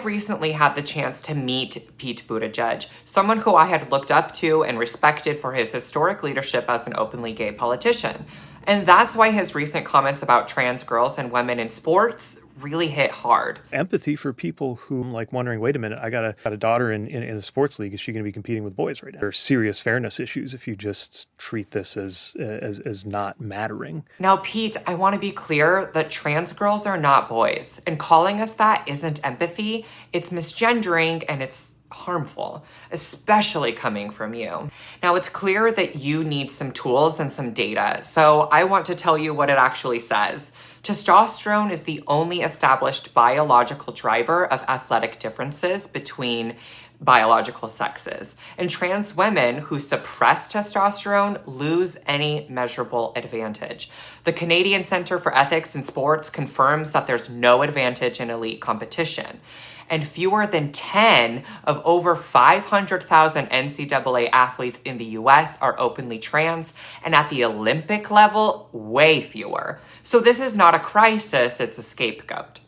recently had the chance to meet Pete Buttigieg, someone who I had looked up to and respected for his historic leadership as an openly gay politician. And that's why his recent comments about trans girls and women in sports really hit hard. Empathy for people who like wondering, wait a minute, I got a daughter in a sports league. Is she going to be competing with boys right now? There are serious fairness issues if you just treat this as not mattering. Now, Pete, I want to be clear that trans girls are not boys. And calling us that isn't empathy. It's misgendering and it's harmful, especially coming from you. Now, it's clear that you need some tools and some data, so I want to tell you what it actually says. Testosterone is the only established biological driver of athletic differences between biological sexes, and trans women who suppress testosterone lose any measurable advantage. The Canadian Centre for Ethics in Sports confirms that there's no advantage in elite competition. And fewer than 10 of over 500,000 NCAA athletes in the US are openly trans, and at the Olympic level, way fewer. So this is not a crisis, it's a scapegoat.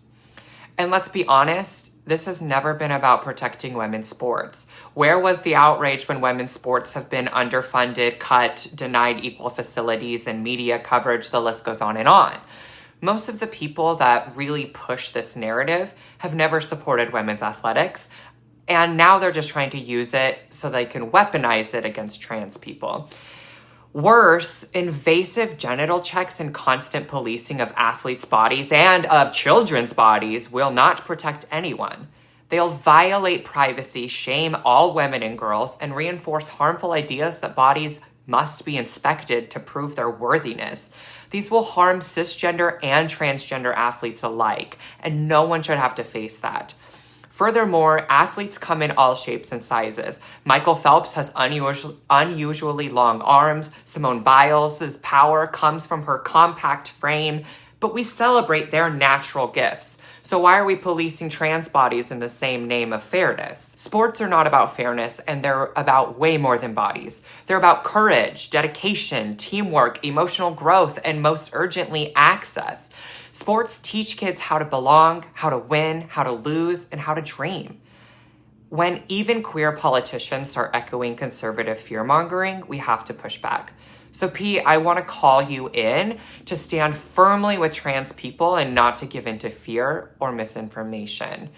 And let's be honest, this has never been about protecting women's sports. Where was the outrage when women's sports have been underfunded, cut, denied equal facilities and media coverage? The list goes on and on. Most of the people that really push this narrative have never supported women's athletics, and now they're just trying to use it so they can weaponize it against trans people. Worse, invasive genital checks and constant policing of athletes' bodies and of children's bodies will not protect anyone. They'll violate privacy, shame all women and girls, and reinforce harmful ideas that bodies must be inspected to prove their worthiness. These will harm cisgender and transgender athletes alike, and no one should have to face that. Furthermore, athletes come in all shapes and sizes. Michael Phelps has unusually long arms. Simone Biles' power comes from her compact frame, but we celebrate their natural gifts. So why are we policing trans bodies in the same name of fairness? Sports are not about fairness, and they're about way more than bodies. They're about courage, dedication, teamwork, emotional growth, and most urgently, access. Sports teach kids how to belong, how to win, how to lose, and how to dream. When even queer politicians start echoing conservative fear-mongering, we have to push back. So Pete, I want to call you in to stand firmly with trans people and not to give in to fear or misinformation.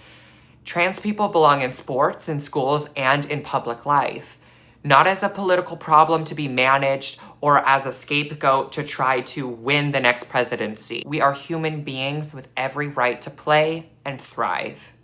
Trans people belong in sports, in schools, and in public life, not as a political problem to be managed or as a scapegoat to try to win the next presidency. We are human beings with every right to play and thrive.